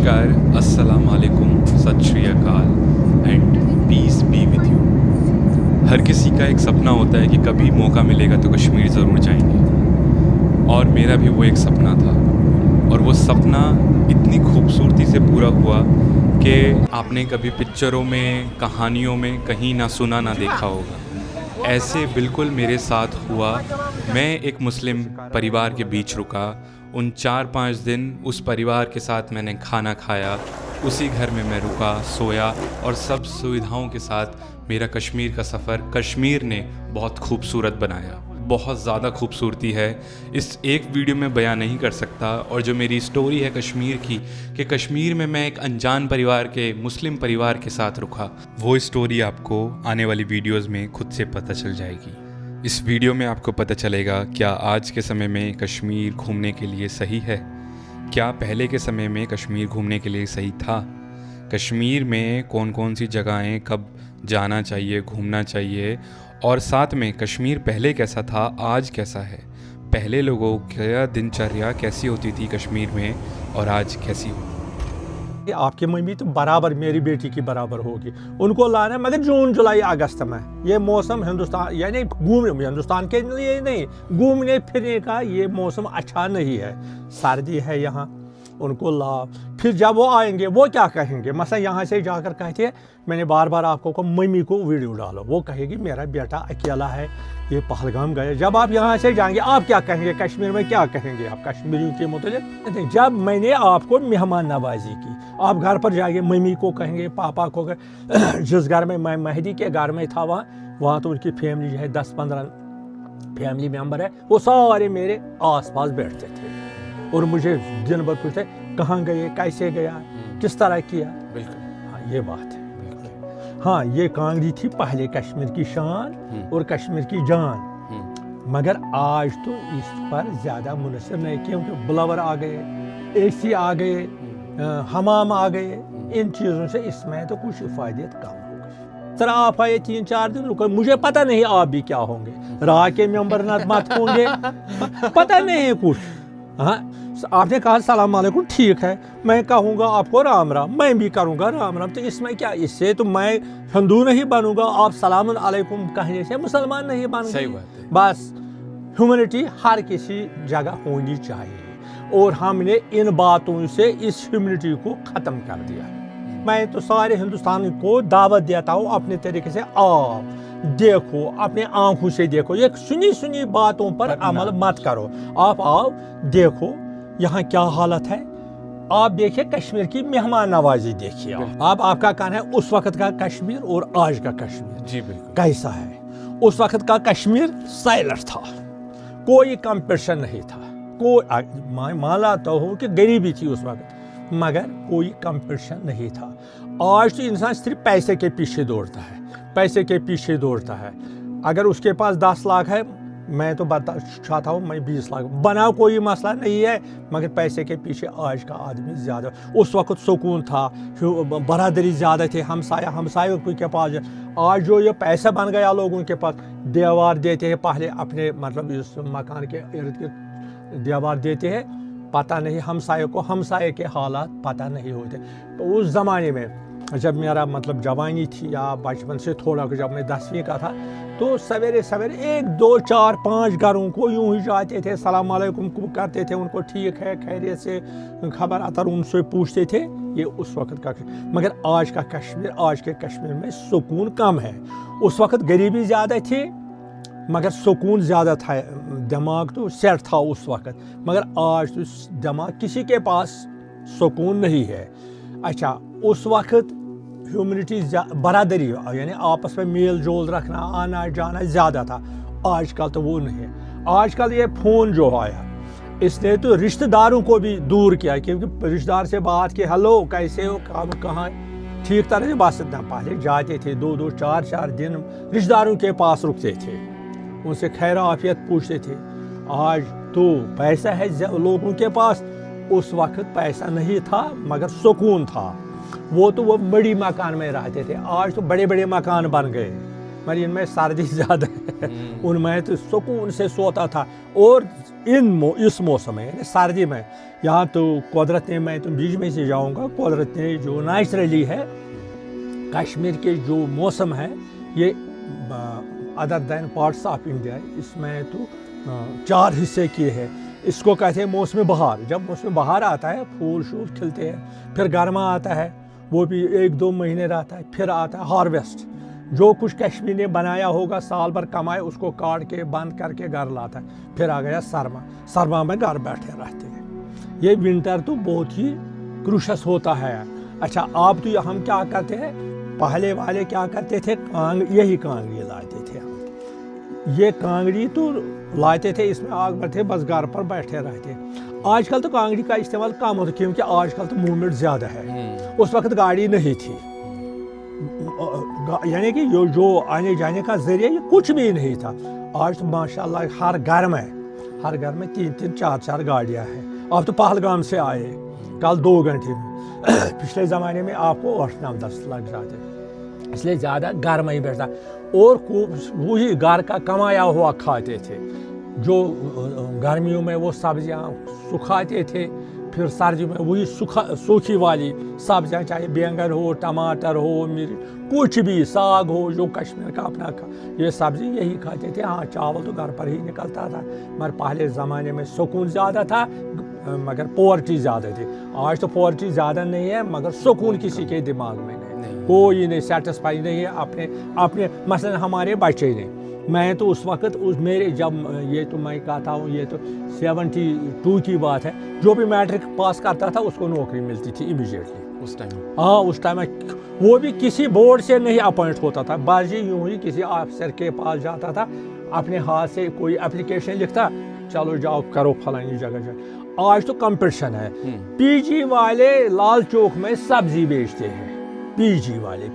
नमस्कार, अस्सलाम वालेकुम, Sat Shri Akal and peace be with you. हर किसी का एक सपना होता है कि कभी मौका मिलेगा तो कश्मीर ज़रूर जाएंगे, और मेरा भी वो एक सपना था। और वो सपना इतनी खूबसूरती से पूरा हुआ कि आपने कभी पिक्चरों में, कहानियों में कहीं ना सुना ना देखा होगा। ऐसे बिल्कुल मेरे साथ हुआ। मैं एक मुस्लिम परिवार के बीच रुका। उन 4-5 दिन उस परिवार के साथ मैंने खाना खाया, उसी घर में मैं रुका, सोया, और सब सुविधाओं के साथ मेरा कश्मीर का सफ़र कश्मीर ने बहुत खूबसूरत बनाया। बहुत ज़्यादा खूबसूरती है, इस एक वीडियो में बयां नहीं कर सकता। और जो मेरी स्टोरी है कश्मीर की, कि कश्मीर में मैं एक अनजान परिवार के, मुस्लिम परिवार के साथ रुका, वो स्टोरी आपको आने वाली वीडियोज़ में खुद से पता चल जाएगी। इस वीडियो में आपको पता चलेगा क्या आज के समय में कश्मीर घूमने के लिए सही है, क्या पहले के समय में कश्मीर घूमने के लिए सही था, कश्मीर में कौन कौन सी जगहें कब जाना चाहिए, घूमना चाहिए, और साथ में कश्मीर पहले कैसा था, आज कैसा है, पहले लोगों की दिनचर्या कैसी होती थी कश्मीर में और आज कैसी होती। आपकी मम्मी तो बराबर मेरी बेटी की बराबर होगी, उनको लाना मगर जून जुलाई अगस्त में। ये मौसम हिंदुस्तान यानी घूमने, हिंदुस्तान के लिए नहीं, घूमने फिरने का ये मौसम अच्छा नहीं है। सर्दी है यहाँ, उनको लाओ। फिर जब वो आएंगे वो क्या कहेंगे, मसला यहाँ से जाकर कहते हैं, मैंने बार बार आपको कहा मम्मी को वीडियो डालो, वो कहेगी मेरा बेटा अकेला है, ये पहलगाम गए। जब आप यहाँ से जाएंगे आप क्या कहेंगे, कश्मीर में क्या कहेंगे आप कश्मीरियों के मुताबिक। जब मैंने आपको मेहमान नवाजी की, आप घर पर जाएंगे मम्मी को कहेंगे, पापा को जिस घर में मैं मेहदी के घर में था वहाँ तो उनकी फैमिली जो है 10-15 फैमिली मेम्बर है, वो सारे मेरे आसपास बैठते थे और मुझे दिन भर पूछते कहाँ गए, कैसे गया, किस तरह किया। बिल्कुल, हाँ ये बात है। हाँ ये कांगड़ी थी पहले कश्मीर की शान और कश्मीर की जान, मगर आज तो इस पर ज़्यादा मुनसर नहीं, क्योंकि ब्लावर आ गए, एसी आ गए, हमाम आ गए। इन चीज़ों से इसमें तो कुछ फ़ायदे कम हो गए। सर आप आए 3-4 दिन रुको, मुझे पता नहीं आप भी क्या होंगे, राह के मेंबर मत होंगे, पता नहीं कुछ। हाँ आपने कहा सलाम अलैकुम, ठीक है, मैं कहूँगा आपको राम राम, मैं भी करूँगा राम राम, तो इसमें क्या, इससे तो मैं हिंदू नहीं बनूँगा, आप सलाम अलैकुम कहने से मुसलमान नहीं बन गए। बस ह्यूमैनिटी हर किसी जगह होनी चाहिए, और हमने इन बातों से इस ह्यूमैनिटी को ख़त्म कर दिया। मैं तो सारे हिंदुस्तान को दावत देता हूँ अपने तरीके से, आओ देखो, अपने आंखों से देखो, ये सुनी बातों पर अमल मत करो, आप आओ देखो यहाँ क्या हालत है। आप देखिए कश्मीर की मेहमान नवाजी देखिए, आप आपका कहना है उस वक्त का कश्मीर और आज का कश्मीर जी बिल्कुल कैसा है। उस वक्त का कश्मीर साइलेंट था, कोई कंपटीशन नहीं था, कोई मान लाता हूँ कि गरीबी थी उस वक्त, मगर कोई कंपटीशन नहीं था। आज तो इंसान सिर्फ पैसे के पीछे दौड़ता है, पैसे के पीछे दौड़ता है। अगर उसके पास 10 लाख है, मैं तो बता चाहता हूँ मैं 20 लाख बनाओ, कोई मसला नहीं है, मगर पैसे के पीछे आज का आदमी ज़्यादा। उस वक्त सुकून था, बरादरी ज़्यादा थे, हमसायों के पास। आज जो ये पैसा बन गया लोगों के पास, दीवार देते हैं पहले अपने, मतलब इस मकान के इर्द गिर्द दीवार देते हैं, पता नहीं हमसाये के हालात पता नहीं होते। तो उस ज़माने में जब मेरा मतलब जवानी थी या बचपन से थोड़ा, जब मैं 10वीं का था, तो सवेरे 1, 2, 4, 5 घरों को यूं ही जाते थे, सलाम अलैकुम करते थे, उनको ठीक है खैरियत से खबर अतर उनसे पूछते थे। ये उस वक्त का, मगर आज का कश्मीर, आज के कश्मीर में सुकून कम है। उस वक्त गरीबी ज़्यादा थी मगर सुकून ज़्यादा था, दिमाग तो सेट था उस वक्त, मगर आज तो दिमाग किसी के पास सुकून नहीं है। अच्छा उस वक्त ह्यूमैनिटी बरादरी यानी आपस में मेल जोल रखना, आना जाना ज़्यादा था, आजकल तो वो नहीं है। आजकल ये फ़ोन जो आया इसने तो रिश्तेदारों को भी दूर किया, क्योंकि रिश्तेदार से बात की, हेलो कैसे हो, कहाँ, ठीक तरह से बात करना। पहले जाते थे 2-2, 4-4 दिन रिश्तेदारों के पास रुकते थे, उनसे खैर आफियत पूछते थे। आज तो पैसा है लोगों के पास, उस वक्त पैसा नहीं था मगर सुकून था। वो बड़ी मकान में रहते थे, आज तो बड़े बड़े मकान बन गए, मगर इनमें सर्दी ज़्यादा है, उनमें तो सुकून से सोता था। और इस मौसम में यानी सर्दी में यहाँ तो कुदरत ने, मैं तो बीच में से जाऊँगा, कुदरत ने जो नेचुरली है कश्मीर के जो मौसम है ये other than parts of India, इसमें तो 4 हिस्से किए हैं। इसको कहते हैं मौसम बहार। जब मौसम बहार आता है फूल शूल खिलते हैं, फिर गर्मा आता है, वो भी 1-2 महीने रहता है, फिर आता है हार्वेस्ट। जो कुछ कश्मीर ने बनाया होगा साल भर कमाए उसको काट के बंद करके घर लाता है। फिर आ गया सरमा, सरमा में घर बैठे रहते हैं। ये विंटर तो बहुत ही क्रूशस होता है। अच्छा आप तो हम क्या करते हैं, पहले वाले क्या करते थे, यही कांगड़ी लाते थे हम। ये कांगड़ी तो लाते थे, इसमें आग भरते, बस घर पर बैठे रहते। आजकल तो कांगड़ी का इस्तेमाल कम होता क्योंकि आजकल तो मूवमेंट ज़्यादा है। उस वक्त गाड़ी नहीं थी, यानी कि जो आने जाने का जरिए ये कुछ भी नहीं था। आज तो माशाल्लाह हर घर में 3-3, 4-4 गाड़ियाँ हैं। आप तो पहलगाम से आए कल 2 घंटे में, पिछले ज़माने में आपको 8-9-10 लग जाते, इसलिए ज़्यादा घर में ही बैठता। और वही घर का कमाया हुआ खाते थे। जो गर्मियों में वो सब्जियाँ सुखाते थे, फिर सर्दियों में वही सूखी वाली सब्जियाँ, चाहे बैंगन हो, टमाटर हो, मिर्च, कुछ भी, साग हो, जो कश्मीर का अपना ये सब्ज़ी यही खाते थे। हाँ चावल तो घर पर ही निकलता था, मगर पहले ज़माने में सुकून ज़्यादा था मगर पॉवर्टी ज़्यादा थी। आज तो पॉवर्टी ज़्यादा नहीं है मगर सुकून किसी के दिमाग में नहीं, कोई नहीं सेटिस्फाई नहीं है अपने मसलन हमारे बच्चे नहीं। मैं तो उस वक्त मेरे जब ये तो मैं कहता हूँ ये तो 72 की बात है, जो भी मैट्रिक पास करता था उसको नौकरी मिलती थी इमीडिएटली उस टाइम। हाँ उस टाइम वो भी किसी बोर्ड से नहीं अपॉइंट होता था, बाजी यूँ ही किसी ऑफिसर के पास जाता था, अपने हाथ से कोई एप्लीकेशन लिखता, चलो जाओ करो फलानी जगह। आज तो कंपटीशन है। पीजी वाले लाल चौक में सब्जी बेचते हैं, पीजी वाले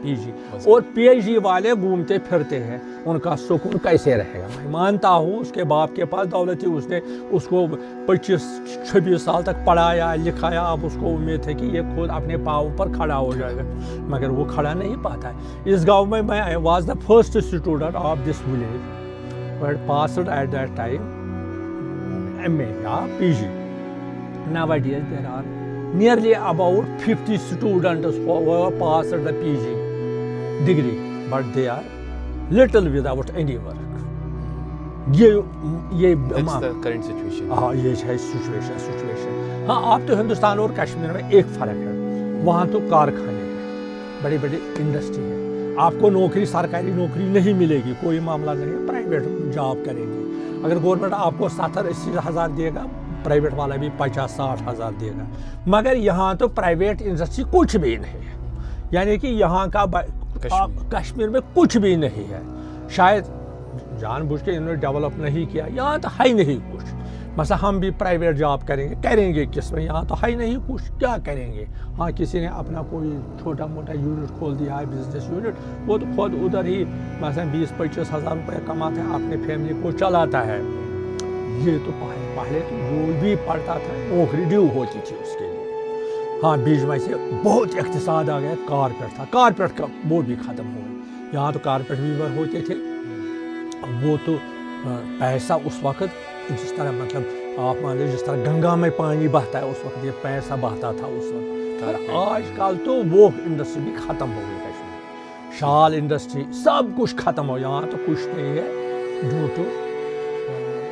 और पीएचडी वाले घूमते फिरते हैं। उनका सुकून कैसे रहेगा? मैं मानता हूँ उसके बाप के पास दौलत थी, उसने उसको 25-26 साल तक पढ़ाया लिखाया, अब उसको उम्मीद है कि ये खुद अपने पाँव पर खड़ा हो जाएगा, मगर वो खड़ा नहीं पाता है। इस गांव में मैं was the first student of this village but passed at that time MA या PG। Nowadays there are nearly about 50 students who have passed the PG degree, but they are little without any work. ये That's the current situation. हाँ ये है situation. हाँ आप तो हिंदुस्तान और कश्मीर में एक फ़र्क है, वहाँ तो कारखाने हैं, बड़ी बड़ी इंडस्ट्री है। आपको नौकरी सरकारी नौकरी नहीं मिलेगी, कोई मामला नहीं है, प्राइवेट जॉब करेंगे। अगर गवर्नमेंट आपको 70-80 हज़ार देगा, प्राइवेट वाला भी 50-60 हज़ार देगा। मगर यहाँ तो प्राइवेट इंडस्ट्री कुछ भी नहीं है, यानी कि यहाँ का कश्मीर में कुछ भी नहीं है। शायद जानबूझ के इन्होंने डेवलप नहीं किया, यहाँ तो है नहीं कुछ। मसा हम भी प्राइवेट जॉब करेंगे किस में, यहाँ तो है नहीं कुछ, क्या करेंगे? हाँ किसी ने अपना कोई छोटा मोटा यूनिट खोल दिया है, बिजनेस यूनिट, वो तो खुद उधर ही मसलन 20-25 हज़ार रुपये कमाते हैं, अपने फैमिली को चलाता है। ये तो पहले तो जो भी पढ़ता था नौकरी ड्यू होती थी उसके लिए। हाँ बीच में से बहुत इक़्तिसाद आ गया, कारपेट का वो भी ख़त्म हो गया। यहाँ तो कारपेट वीवर होते थे, वो तो पैसा उस वक्त जिस तरह मतलब आप मान लीजिए जिस तरह गंगा में पानी बहता है उस वक्त ये पैसा बहता था उस वक्त। पर आजकल तो वो इंडस्ट्री भी ख़त्म हो गई कश्मीर, शाल इंडस्ट्री सब कुछ ख़त्म हो, यहाँ तो कुछ नहीं है। जो तो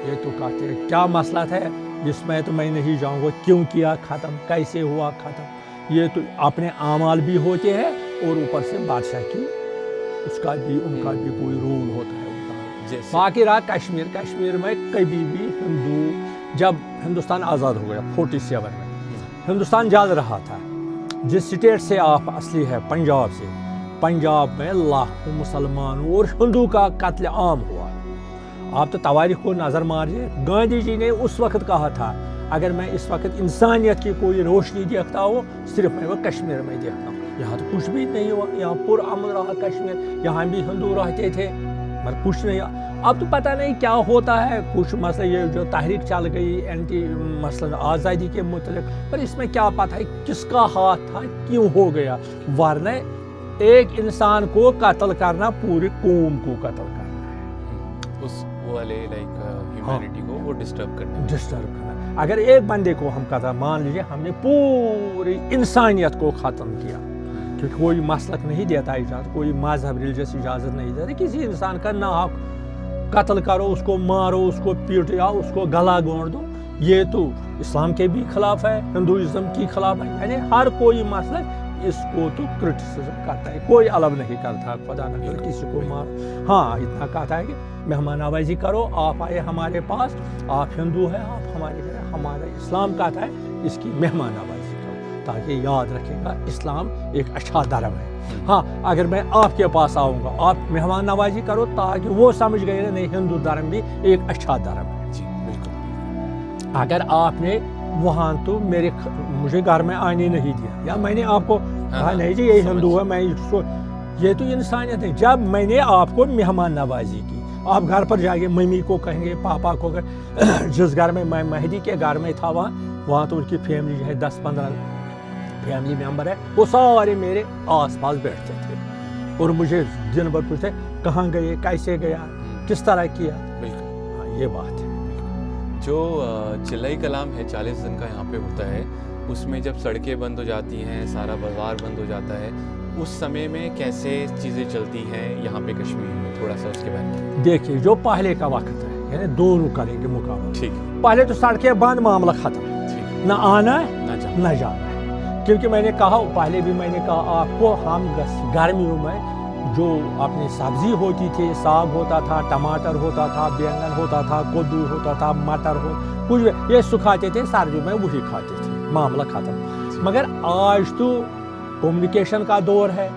ये तो कहते हैं क्या मसला था जिसमें तो मैं नहीं जाऊँगा, क्यों किया ख़त्म, कैसे हुआ ख़त्म। ये तो अपने आमाल भी होते हैं और ऊपर से बादशाह की उनका भी कोई रोल होता है उनका। बाकी रहा कश्मीर में कभी भी हिंदू, जब हिंदुस्तान आज़ाद हो गया 47 में, हिंदुस्तान जल रहा था। जिस स्टेट से आप असली है पंजाब से, पंजाब में लाखों मुसलमान और हिंदू का कत्ल आम हुआ। आप तो तवारीख को नज़र मारिए, गांधी जी ने उस वक्त कहा था अगर मैं इस वक्त इंसानियत की कोई रोशनी देखता हूँ सिर्फ मैं वो कश्मीर में देखता हूँ। यहाँ तो कुछ भी नहीं हुआ, यहाँ पुरअमन रहा कश्मीर, यहाँ भी हिंदू रहते थे मगर कुछ नहीं। अब तो पता नहीं क्या होता है, कुछ मसला ये जो तहरीक चल गई एंटी मसलन आज़ादी के मुतल्लिक़, पर इसमें क्या पता है किसका हाथ था, क्यों हो गया। वरना ایک انسان کو قتل کرنا پوری قوم کو قتل کرنا ہے، اس والے لائک ہیومینٹی کو وہ ڈسٹرب کرنا، اگر ایک بندے کو ہم قتل، مان لیجیے ہم نے پوری انسانیت کو ختم کیا، کیونکہ کوئی مسلک نہیں دیتا اجازت، کوئی مذہب ریلیجس اجازت نہیں دیتا کسی انسان کا ناحق قتل کرو، اس کو مارو، اس کو پیٹو یا اس کو گلا گھونٹ دو، یہ تو اسلام کے بھی خلاف ہے، ہندوازم کی خلاف ہے، یعنی ہر کوئی مسلک اس کو تو کرٹیسزم کرتا ہے، کوئی الگ نہیں کرتا، خدا نہ کرے کسی کو مارو۔ ہاں اتنا کہتا ہے کہ مہمان نوازی کرو، آپ آئے ہمارے پاس، آپ ہندو ہیں، آپ ہمارے گھر، ہمارا اسلام کہتا ہے اس کی مہمان نوازی کرو، تاکہ یاد رکھے گا اسلام ایک اچھا دھرم ہے۔ ہاں اگر میں آپ کے پاس آؤں گا، آپ مہمان نوازی کرو تاکہ وہ سمجھ گئے نہیں ہندو دھرم بھی ایک اچھا دھرم ہے۔ جی بالکل۔ اگر آپ نے وہاں تو مجھے گھر میں آنے نہیں دیا، یا میں نے آپ کو کہا نہیں جی یہ ہندو ہے، میں اس کو، یہ تو انسانیت ہے۔ جب میں نے آپ کو مہمان نوازی کی، آپ گھر پر جائیں گے، ممی کو کہیں گے، پاپا کو جس گھر میں میں مہدی کے گھر میں تھا وہاں تو ان کی فیملی جو ہے 10-15 فیملی ممبر ہے، وہ سارے میرے آس پاس بیٹھتے تھے اور مجھے دن بھر پوچھتے کہاں گئے، کیسے گیا، کس طرح کیا۔ بالکل ہاں یہ بات ہے۔ جو چلائی کلام ہے 40 دن کا یہاں پہ ہوتا ہے، اس میں جب سڑکیں بند ہو جاتی ہیں، سارا بازار بند ہو جاتا ہے، اس سمے میں کیسے چیزیں چلتی ہیں یہاں پہ کشمیر میں، تھوڑا سا اس کے بارے میں دیکھیے جو پہلے کا وقت ہے، یعنی دونوں کریں گے مقابلہ۔ ٹھیک ہے، پہلے تو سڑکیں بند، معاملہ ختم، ٹھیک نہ آنا ہے ہے، نہ جانا ہے، کیونکہ میں نے کہا پہلے بھی میں نے کہا آپ کو، ہم گرمیوں میں جو اپنی سبزی ہوتی تھی، ساگ ہوتا تھا، ٹماٹر ہوتا تھا، بینگن ہوتا تھا، کدو ہوتا تھا، مٹر ہو کچھ بھی، یہ سکھاتے تھے، سردیوں میں وہی کھاتے تھے، معاملہ ختم۔ مگر آج تو کمیونیکیشن کا دور ہے،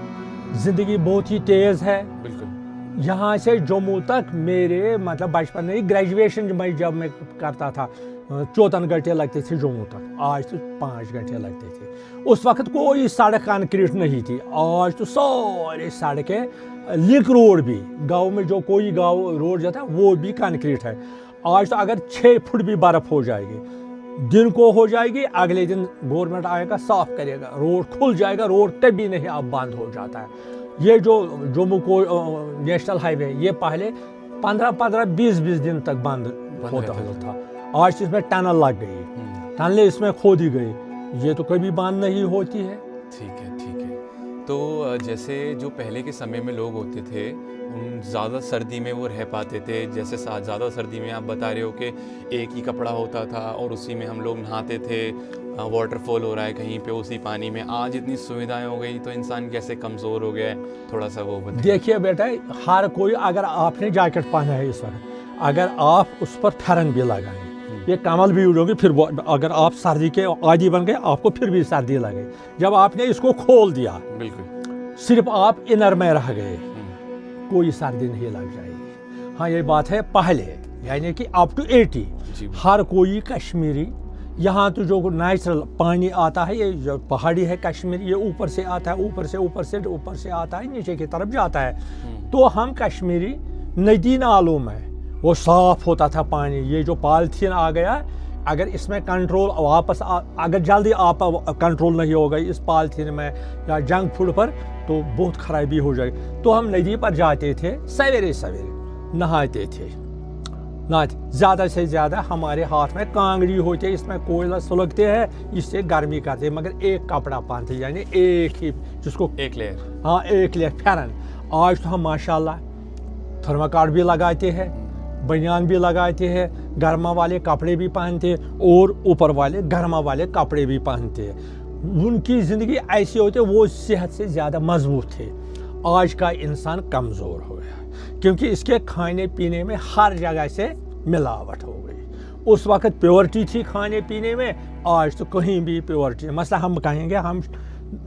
زندگی بہت ہی تیز ہے۔ بالکل یہاں سے جموں تک میرے مطلب بچپن میں گریجویشن میں جب میں کرتا تھا 14 گھنٹے لگتے تھے جموں تک، آج تو 5 گھنٹے لگتے تھے۔ اس وقت کوئی سڑک کنکریٹ نہیں تھی، آج تو سارے سڑکیں، لنک روڈ بھی، گاؤں میں جو کوئی گاؤں روڈ جاتا ہے وہ بھی کنکریٹ ہے۔ آج تو اگر 6 فٹ بھی برف ہو جائے گی، دن کو ہو جائے گی، اگلے دن گورنمنٹ آئے گا صاف کرے گا، روڈ کھل جائے گا، روڈ کبھی نہیں اب بند ہو جاتا ہے۔ یہ جو جموں کو نیشنل ہائی وے، یہ پہلے 15-20 دن تک بند ہوتا تھا، آج اس میں ٹنل لگ گئی، ٹنلیں اس میں کھودی گئی، یہ تو کبھی بند نہیں ہوتی ہے۔ ٹھیک ہے، ٹھیک ہے۔ تو جیسے جو پہلے کے سمے میں لوگ ہوتے تھے، زیادہ سردی میں وہ رہ پاتے تھے، جیسے زیادہ سردی میں آپ بتا رہے ہو کہ ایک ہی کپڑا ہوتا تھا اور اسی میں ہم لوگ نہاتے تھے، واٹر فال ہو رہا ہے کہیں پہ اسی پانی میں، آج اتنی سویدھائیں ہو گئی تو انسان کیسے کمزور ہو گیا ہے، تھوڑا سا وہ بتائیے۔ دیکھیے بیٹا، ہر کوئی، اگر آپ نے جیکٹ پہنا ہے اس وقت، اگر آپ اس پر پھرن بھی لگائیں، یہ کمل بھی اڑو گے، پھر اگر آپ سردی کے عادی بن گئے آپ کو پھر بھی سردی لگے۔ جب آپ نے اس کو کھول دیا، بالکل صرف آپ انر میں رہ گئے، کوئی سردی نہیں لگ جائے گی۔ ہاں یہ بات ہے پہلے، یعنی کہ اپ ٹو 80 ہر کوئی کشمیری، یہاں تو جو نیچرل پانی آتا ہے، یہ جو پہاڑی ہے کشمیر، یہ اوپر سے آتا ہے، اوپر سے آتا ہے، نیچے کی طرف جاتا ہے، تو ہم کشمیری ندی نالوں میں وہ صاف ہوتا تھا پانی۔ یہ جو پالیتھین آ گیا، اگر اس میں کنٹرول واپس اگر جلدی آپ کنٹرول نہیں ہوگا اس پالیتھین میں یا جنک فوڈ پر، تو بہت خرابی ہو جائے گی۔ تو ہم ندی پر جاتے تھے، سویرے نہاتے تھے، زیادہ سے زیادہ ہمارے ہاتھ میں کانگڑی ہوتی ہے، اس میں کوئلہ سلگتے ہیں، اس سے گرمی کرتے ہیں، مگر ایک کپڑا پہنتے، یعنی ایک ہی، جس کو ایک لیئر، ہاں ایک لیئر پھیرن۔ آج تو ہم ماشاءاللہ تھرماکاٹ بھی لگاتے ہیں، بنیان بھی لگاتے ہیں، گرما والے کپڑے بھی پہنتے ہیں اور اوپر والے گرما والے کپڑے بھی پہنتے ہیں۔ ان کی زندگی ایسی ہوتی ہے، وہ صحت سے زیادہ مضبوط تھے۔ آج کا انسان کمزور ہو گیا کیونکہ اس کے کھانے پینے میں ہر جگہ سے ملاوٹ ہو گئی۔ اس وقت پیورٹی تھی کھانے پینے میں، آج تو کہیں بھی پیورٹی، مثلا ہم کہیں گے ہم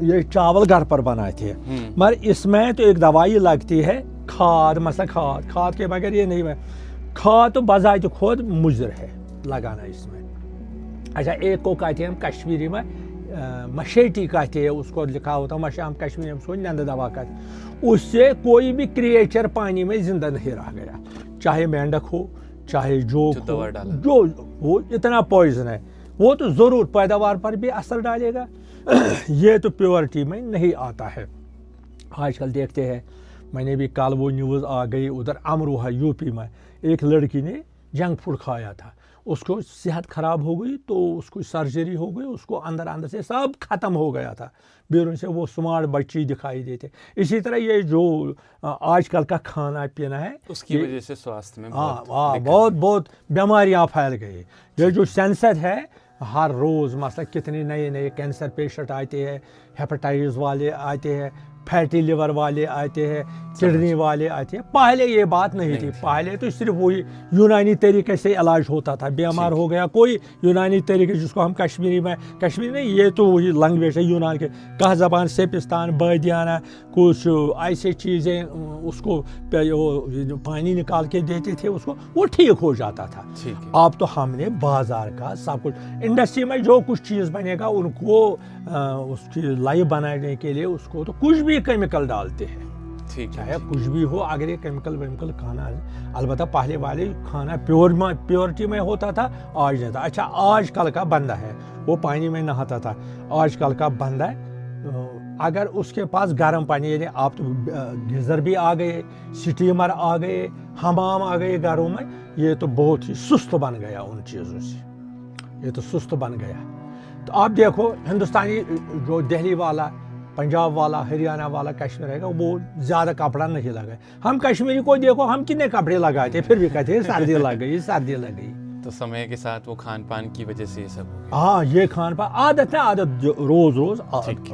یہ چاول گھر پر بناتے ہیں، مگر اس میں تو ایک دوائی لگتی ہے، کھاد، مثلا کھاد کے بغیر یہ نہیں ہے، کھاد تو بذات خود مضر ہے لگانا اس میں۔ اچھا ایک کو کہتے ہیں ہم کشمیری میں مشیٹی کہتے ہیں، اس کو لکھا ہوتا ہے ہم کشمیری میں اس کو نند دوا کہتے ہیں۔ اس سے کوئی بھی کریچر پانی میں زندہ نہیں رہ گیا، چاہے مینڈک ہو، چاہے جوک ہو، جو وہ اتنا پوائزن ہے، وہ تو ضرور پیداوار پر بھی اثر ڈالے گا، یہ تو پیورٹی میں نہیں آتا ہے۔ آج کل دیکھتے ہیں, میں نے بھی کل وہ نیوز آ گئی ادھر امروہہ یوپی میں, ایک لڑکی نے جنک فوڈ کھایا تھا, اس کو صحت خراب ہو گئی تو اس کو سرجری ہو گئی, اس کو اندر سے سب ختم ہو گیا تھا, بیرون سے وہ سمارٹ بچی دکھائی دیتے. اسی طرح یہ جو آج کل کا کھانا پینا ہے اس کی وجہ سے سواستھ میں بہت بیماریاں پھیل گئی. یہ جو سینسر ہے ہر روز مثلا کتنے نئے کینسر پیشنٹ آتے ہیں, ہیپاٹائٹس والے آتے ہیں, فیٹی لیور والے آتے ہیں, کڈنی والے آتے ہیں. پہلے یہ بات نہیں تھی, پہلے تو صرف وہی یونانی طریقے سے علاج ہوتا تھا. بیمار ہو گیا کوئی یونانی طریقے, جس کو ہم کشمیری نہیں, یہ تو وہی لینگویج ہے یونان کے, کہ زبان سیپستان بادیانہ کچھ ایسی چیزیں, اس کو پانی نکال کے دیتے تھے اس کو, وہ ٹھیک ہو جاتا تھا. اب تو ہم نے بازار کا سب کچھ, انڈسٹری میں جو کچھ چیز بنے گا ان کو اس کی لائف بنانے کے لیے اس کو تو کچھ بھی کیمیکل ڈالتے ہیں, چاہے کچھ بھی ہو. اگر یہ کیمیکل کھانا ہے, البتہ پہلے والے کھانا پیورٹی میں ہوتا تھا, آج نہیں تھا. اچھا آج کل کا بندہ ہے وہ پانی میں نہاتا تھا, آج کل کا بندہ ہے اگر اس کے پاس گرم پانی, یعنی آپ تو گیزر بھی آ گئے, سٹیمر آ گئے, حمام آ گئے گھروں میں, یہ تو بہت ہی سست بن گیا ان چیزوں سے, یہ تو سست بن گیا. تو آپ دیکھو ہندوستانی جو دہلی والا, پنجاب والا, ہریانہ والا, کشمیر ہے گا, وہ زیادہ کپڑا نہیں لگائے. ہم کشمیری کو دیکھو ہم کتنے کپڑے لگاتے پھر بھی کہتے ہیں سردی لگ گئی. تو سمے کے ساتھ وہ کھان پان کی وجہ سے یہ سب ہو گیا. ہاں یہ کھان پان عادت ہے, عادت روز عادت.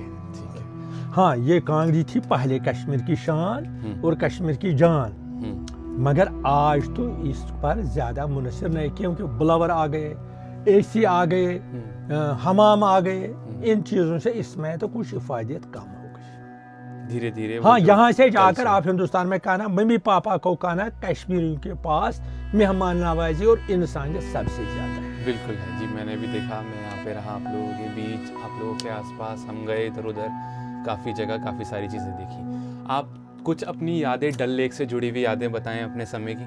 ہاں یہ کانگڑی تھی پہلے کشمیر کی شان اور کشمیر کی جان, مگر آج تو اس پر زیادہ منحصر نہیں, کیونکہ بلاور آ گئے, اے سی آ گئے, حمام آ گئے. ان چیزوں سے اس میں تو کچھ افادیت کم ہو گئی دھیرے دھیرے. ہاں یہاں سے جا کر آپ ہندوستان میں کہنا, ممی پاپا کو کہنا کشمیریوں کے پاس مہمان نوازی اور انسانیت سب سے زیادہ ہے. بالکل ہے جی, میں نے بھی دیکھا, میں یہاں پہ رہا آپ لوگوں کے بیچ, آپ لوگوں کے آس پاس, ہم گئے ادھر ادھر, کافی جگہ کافی ساری چیزیں دیکھی. آپ کچھ اپنی یادیں ڈل لیک سے جڑی ہوئی یادیں بتائیں اپنے سمے کی.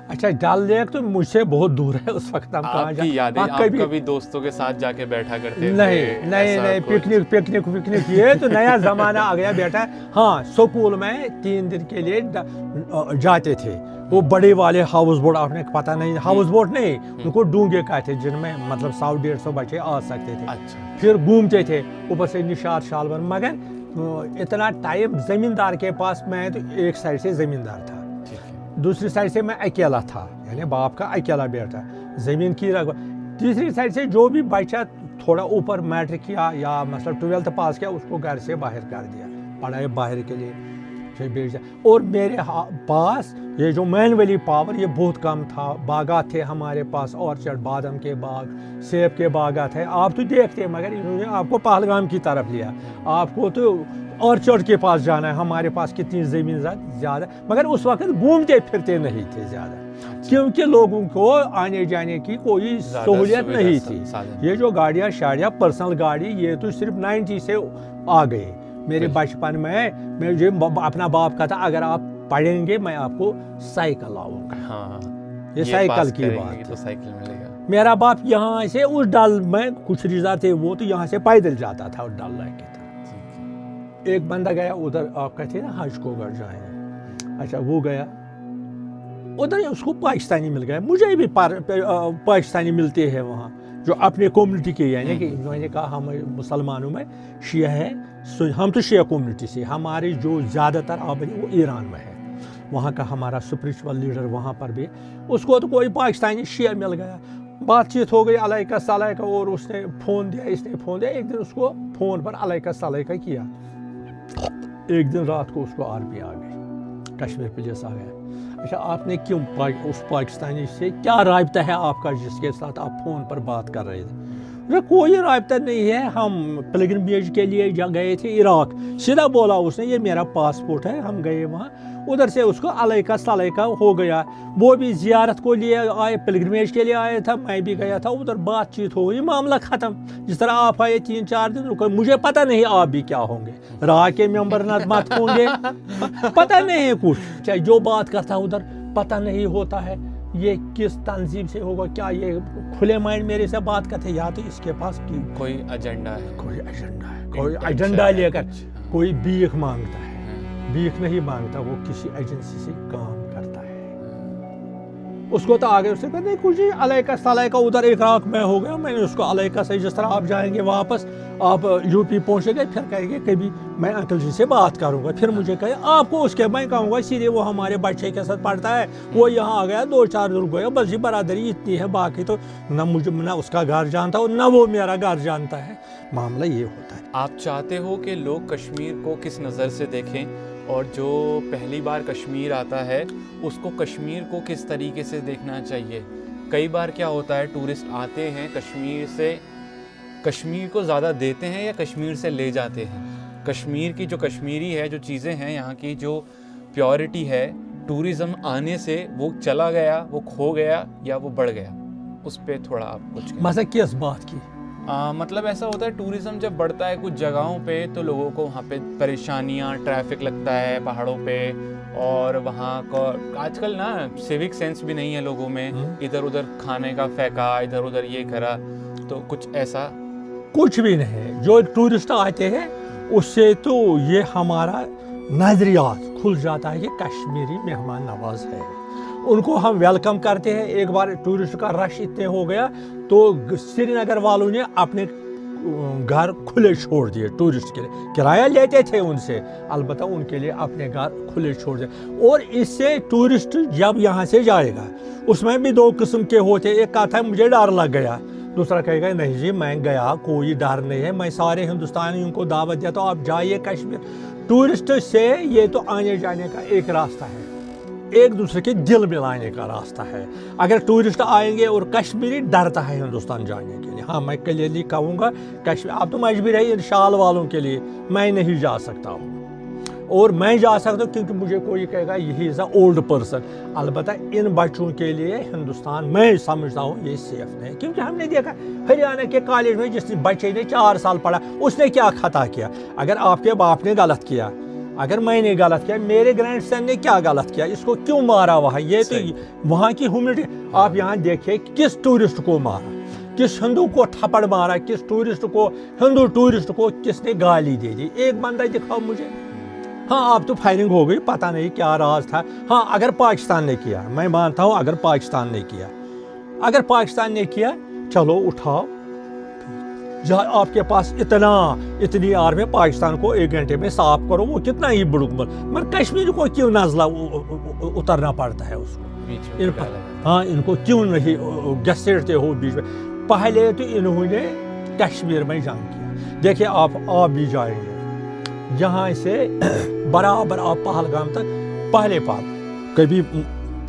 اچھا ڈل لیک تو مجھ سے بہت دور ہے, اس وقت ہم کہاں کی یادیں, آپ کبھی دوستوں کے ساتھ جا کے بیٹھا کرتے تھے؟ نہیں, پکنک یہ تو نیا زمانہ آ گیا بیٹا. ہاں سکول میں 3 دن کے لیے جاتے تھے, وہ بڑے والے ہاؤس بوٹ, آپ نے پتہ نہیں, ہاؤس بوٹ نہیں, ان کو ڈونگے کہتے تھے, جن میں مطلب 100-150 بچے آ سکتے تھے. پھر گھومتے تھے اوپر سے نشاط شالور. مگر اتنا ٹائم زمیندار کے پاس, میں تو ایک سائڈ سے زمیندار تھا, دوسری سائڈ سے میں اکیلا تھا, یعنی باپ کا اکیلا بیٹا, زمین کی تیسری سائڈ سے جو بھی بچہ تھوڑا اوپر میٹرک کیا یا مطلب 12th پاس کیا, اس کو گھر سے باہر کر دیا, پڑھائی باہر کے لیے بیچ دیا. اور میرے پاس یہ جو مین ویلی پاور یہ بہت کم تھا. باغات تھے ہمارے پاس, اورچرڈ, بادام کے باغ, سیب کے باغات ہیں. آپ تو دیکھتے, مگر انہوں نے آپ کو پہلگام کی طرف لیا, آپ کو تو اورچرڈ کے پاس جانا ہے. ہمارے پاس کتنی زمین زیادہ, مگر اس وقت گھومتے پھرتے نہیں تھے زیادہ, کیونکہ لوگوں کو آنے جانے کی کوئی سہولیت نہیں تھی. یہ جو گاڑیاں شاڑیاں پرسنل گاڑی, یہ تو صرف 90 سے آ گئے. میرے بچپن میں مجھے اپنا باپ کہا تھا, اگر آپ پڑھیں گے میں آپ کو سائیکل لاؤں گا. ہاں یہ سائیکل کی بات, تو سائیکل ملے گا. میرا باپ یہاں سے اس ڈل میں کچھ رشتہ تھے, وہ تو یہاں سے پیدل جاتا تھا ڈل لیک کی طرف. ایک بندہ گیا ادھر, آپ کہتے ہیں نا حج کو گھر جائیں, اچھا وہ گیا ادھر, اس کو پاکستانی مل گیا. مجھے بھی پاکستانی ملتے ہیں وہاں جو اپنے کمیونٹی کے, یعنی کہ میں نے کہا ہم مسلمانوں میں شیعہ ہے, ہم تو شیعہ کمیونٹی سے, ہماری جو زیادہ تر آبادی وہ ایران میں ہے, وہاں کا ہمارا اسپرچول لیڈر وہاں پر بھی, اس کو تو کوئی پاکستانی شیعہ مل گیا. بات چیت ہو گئی علیکہ سلیکہ, اور اس نے فون دیا, اس نے فون دیا. ایک دن اس کو فون پر علیکہ سلیکہ کیا, ایک دن رات کو اس کو آرمی آ گئی, کشمیر پولیس آ گیا. اچھا آپ نے کیوں اس پاکستانی سے کیا رابطہ ہے آپ کا جس کے ساتھ آپ فون پر بات کر رہے تھے؟ کوئی رابطہ نہیں ہے, ہم پلگرمیج کے لیے گئے تھے عراق. سیدھا بولا اس نے, یہ میرا پاسپورٹ ہے, ہم گئے وہاں. ادھر سے اس کو علیکہ سلیکہ ہو گیا, وہ بھی زیارت کو لیے آئے, پلگرمیج کے لیے آیا تھا, میں بھی گیا تھا. ادھر بات چیت ہو گئی, معاملہ ختم. جس طرح آپ آئے 3-4 دن رکے, مجھے پتہ نہیں آپ بھی کیا ہوں گے, راہ کے ممبر مت ہوں گے, پتہ نہیں کچھ, چاہے جو بات کرتا ادھر پتہ نہیں ہوتا ہے یہ کس تنظیم سے ہوگا, کیا یہ کھلے مائنڈ میرے سے بات کرتے, یا تو اس کے پاس کوئی ایجنڈا ہے, کوئی ایجنڈا لے کر کوئی بھیک مانگتا ہے. भीख नहीं मांगता, वो किसी एजेंसी से काम करता है। उसको तो आगे उससे कहते कुछ ही अलैका सलाइका उधर इराक में हो गया, मैंने उसको अलैका से जिस तरह आप जाएंगे वापस, आप यूपी पहुंचेंगे, फिर कहेंगे कभी मैं अंकल जी से बात करूंगा, फिर मुझे कहे आपको उसके मैं कहूँगा सीधे वो हमारे बच्चे के साथ पढ़ता है, वो यहाँ आ गया 2-4 दिन गया, बस ही बरादरी इतनी है, बाकी तो न मुझे न उसका घर जानता हो न वो मेरा घर जानता है। मामला ये होता है। आप चाहते हो कि लोग कश्मीर को किस नज़र से देखें, और जो पहली बार कश्मीर आता है उसको कश्मीर को किस तरीके से देखना चाहिए? कई बार क्या होता है, टूरिस्ट आते हैं कश्मीर से, कश्मीर को ज़्यादा देते हैं या कश्मीर से ले जाते हैं? कश्मीर की जो कश्मीरी है, जो चीज़ें हैं, यहाँ की जो प्योरिटी है, टूरिज़्म आने से वो चला गया, वो खो गया या वो बढ़ गया? उस पर थोड़ा आप कुछ कहें। मतलब किस बात की? मतलब ऐसा होता है टूरिज़्म जब बढ़ता है कुछ जगहों पे तो लोगों को वहाँ पे परेशानियाँ, ट्रैफिक लगता है पहाड़ों पे, और वहाँ का आजकल ना सिविक सेंस भी नहीं है लोगों में, इधर उधर खाने का फेंका, इधर उधर ये करा, तो कुछ ऐसा कुछ भी नहीं। जो टूरिस्ट आते हैं उससे तो ये हमारा नज़रियात खुल जाता है कि कश्मीरी मेहमान नवाज है, उनको हम वेलकम करते हैं। एक बार टूरिस्ट का रश इतने हो गया तो श्रीनगर वालों ने अपने घर खुले छोड़ दिए टूरिस्ट के लिए, किराया लेते थे उनसे, अलबत्ता उनके लिए अपने घर खुले छोड़ दिए। और इससे टूरिस्ट जब यहाँ से जाएगा उसमें भी 2 किस्म के होते, एक कहता है मुझे डर लग गया, दूसरा कहेगा नहीं जी मैं गया, कोई डर नहीं है, मैं सारे हिंदुस्तानियों को दावत देता हूँ आप जाइए कश्मीर। टूरिस्ट से ये तो आने जाने का एक रास्ता है, एक दूसरे के दिल मिलाने का रास्ता है। अगर टूरिस्ट आएंगे और कश्मीरी डरता है हिंदुस्तान जाने के लिए, हाँ मैं क्लियरली कहूँगा कश्मीर आप तो मजबूर है इन शाल वालों के लिए, मैं नहीं जा सकता हूँ, और मैं जा सकता हूँ क्योंकि मुझे कोई कहेगा यही इज़ अ ओल्ड पर्सन। अलबत्ता इन बच्चों के लिए हिंदुस्तान मैं समझता हूँ ये सेफ नहीं, क्योंकि हमने देखा हरियाणा के कॉलेज में जिस बच्चे ने 4 साल पढ़ा उसने क्या खता किया। अगर आपके बाप ने गलत किया, अगर मैंने गलत किया, मेरे ग्रैंडसन ने क्या गलत किया, इसको क्यों मारा वहाँ, ये तो वहाँ की ह्यूमैनिटी। आप यहाँ देखिए किस टूरिस्ट को मारा, किस हिंदू को थप्पड़ मारा, किस टूरिस्ट को, हिंदू टूरिस्ट को किसने गाली दे दी, एक बंदा दिखाओ मुझे। हाँ अब तो फायरिंग हो गई, पता नहीं क्या राज था। हाँ अगर पाकिस्तान ने किया, मैं मानता हूँ अगर पाकिस्तान ने किया, अगर पाकिस्तान ने किया चलो उठाओ, जहाँ आपके पास इतनी आर्मी, पाकिस्तान को 1 घंटे में साफ करो, वो कितना ही बुड़कमल, मगर कश्मीर को क्यों नजला उतरना पड़ता है उसको, हाँ इनको क्यों नहीं घसीटते हो बीच में। पहले तो इन्होंने कश्मीर में जंग किया, देखिए आप भी जाएंगे यहाँ से बराबर आप पहलगाम तक, पहले पाल कभी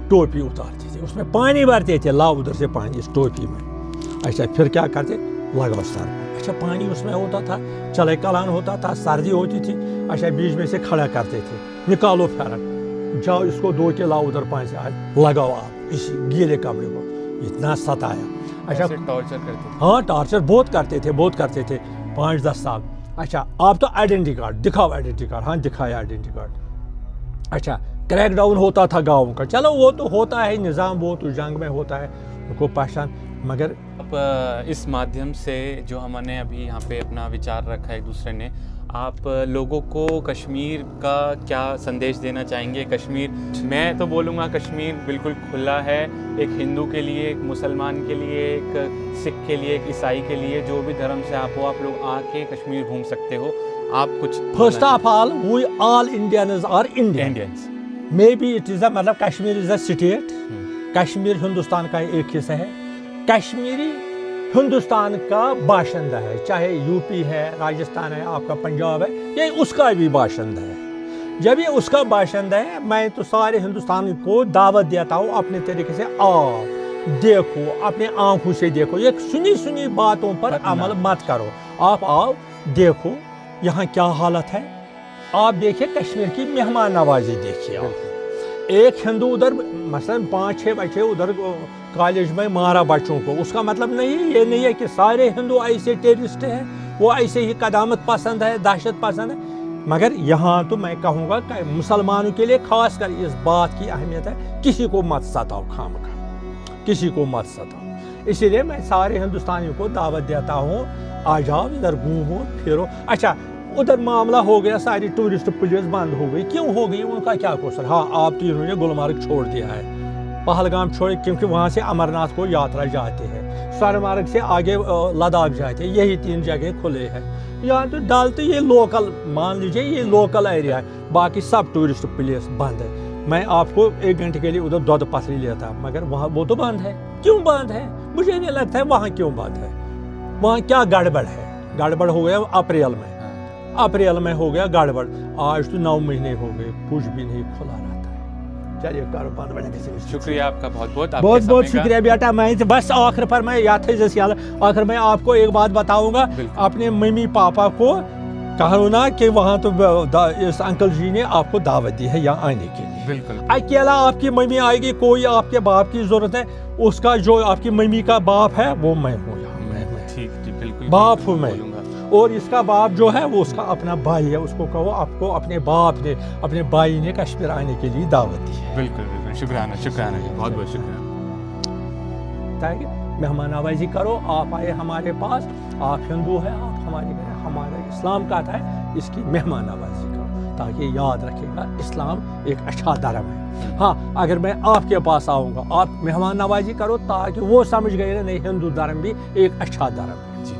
टोपी उतारते थे, उसमें पानी भरते थे, लाओ उधर से पानी इस टोपी में, अच्छा फिर क्या करते लगाओ सर, अच्छा पानी उसमें होता था, चले कलान होता था, सर्दी होती थी, अच्छा बीच में से खड़ा करते थे, निकालो फैरक, जाओ इसको धो के लाओ उधर पानी से लगाओ आप इस गीले कपड़े को, इतना सताया। अच्छा टॉर्चर करते थे, हाँ टॉर्चर बहुत करते थे 5-10 साल। अच्छा आप तो आइडेंटिटी कार्ड दिखाओ, आइडेंटिटी कार्ड, हाँ दिखाया आइडेंटिटी कार्ड। अच्छा क्रैक डाउन होता था गाँव का, चलो वो तो होता है निज़ाम, वो तो जंग में होता है, उनको पहचान। मगर अब इस माध्यम से जो हमने अभी यहाँ पे अपना विचार रखा है एक दूसरे ने, आप लोगों को कश्मीर का क्या संदेश देना चाहेंगे? कश्मीर, मैं तो बोलूँगा कश्मीर बिल्कुल खुला है, एक हिंदू के लिए, एक मुसलमान के लिए, एक सिख के लिए, एक ईसाई के लिए, जो भी धर्म से आप हो, आप लोग आके कश्मीर घूम सकते हो। आप कुछ first of all we all Indians are Indians, may be it is मतलब Kashmir is a state, Kashmir Hindustan का एक हिस्सा है, कश्मीरी हिंदुस्तान का बाशिंदा है, चाहे यूपी है, राजस्थान है, आपका पंजाब है, ये उसका भी बाशिंदा है। जब ये उसका बाशिंदा है, मैं तो सारे हिंदुस्तान को दावत देता हूँ अपने तरीके से आओ देखो, अपने आंखों से देखो, ये सुनी बातों पर अमल मत करो, आप आओ देखो यहाँ क्या हालत है, आप देखिए कश्मीर की मेहमान नवाजी देखिए आप। एक हिंदू उधर मसलन 5-6 बच्चे उधर कॉलेज में मारा बच्चों को, उसका मतलब ये नहीं है कि सारे हिंदू ऐसे टेररिस्ट हैं, वो ऐसे ही कदामत पसंद है, दहशत पसंद है। मगर यहाँ तो मैं कहूँगा कि मुसलमानों के लिए खास कर इस बात की अहमियत है, किसी को मत सताओ, खामखा किसी को मत सताओ। इसीलिए मैं सारे हिंदुस्तानियों को दावत देता हूँ, आ जाओ इधर घूमो फिरो। अच्छा उधर मामला हो गया, सारी टूरिस्ट प्लेस बंद हो गई। क्यों हो गई, उनका क्या क्वेश्चन? हाँ, आप तो इन्होंने गुलमर्ग छोड़ दिया है, पहलगाम छोड़, क्योंकि वहाँ से अमरनाथ को यात्रा जाती है, सोनमर्ग से आगे लद्दाख जाते हैं, यही 3 जगह खुले हैं। यहाँ तो डल तो ये लोकल, मान लीजिए ये लोकल एरिया है, बाकी सब टूरिस्ट प्लेस बंद है। मैं आपको 1 घंटे के लिए उधर दूध पथरी लिया था, मगर वहाँ वो तो बंद है। क्यों बंद है? मुझे नहीं लगता है वहाँ क्यों बंद है। वहाँ क्या गड़बड़ है? गड़बड़ हो गया अप्रैल में, अप्रैल में हो गया गड़बड़। आज तो 9 महीने हो गए, कुछ भी नहीं खुला रहता है। चलिए करो बंद बने किसी भी। शुक्रिया आपका बहुत बहुत बहुत बहुत शुक्रिया बेटा। मैं बस आखिर पर मैं याद है जैसे आखिर में आपको एक बात बताऊंगा, अपने मम्मी पापा को कहो ना कि वहाँ तो इस अंकल जी ने आपको दावत दी है यहाँ आने के लिए। बिल्कुल। अकेला आपकी मम्मी आएगी, कोई आपके बाप की जरूरत है, उसका जो आपकी मम्मी का बाप है वो मैं हूँ यहाँ। मैं ठीक बिल्कुल बाप हूँ मैं, और इसका बाप जो है वो उसका अपना भाई है। उसको कहो आपको अपने बाप ने, अपने भाई ने कश्मीर आने के लिए दावत दी है। बिल्कुल बिल्कुल, शुक्राना शुक्राना जी, बहुत बहुत शुक्रिया। ताकि मेहमान नवाजी करो, आप आए हमारे पास, आप हिंदू हैं, आप हमारे घर, हमारा इस्लाम कहता है इसकी मेहमान नवाजी करो, ताकि याद रखेगा इस्लाम एक अच्छा धर्म है। हाँ, अगर मैं आपके पास आऊँगा, आप मेहमान नवाजी करो, ताकि वो समझ गए नहीं, हिंदू धर्म भी एक अच्छा धर्म है। जी।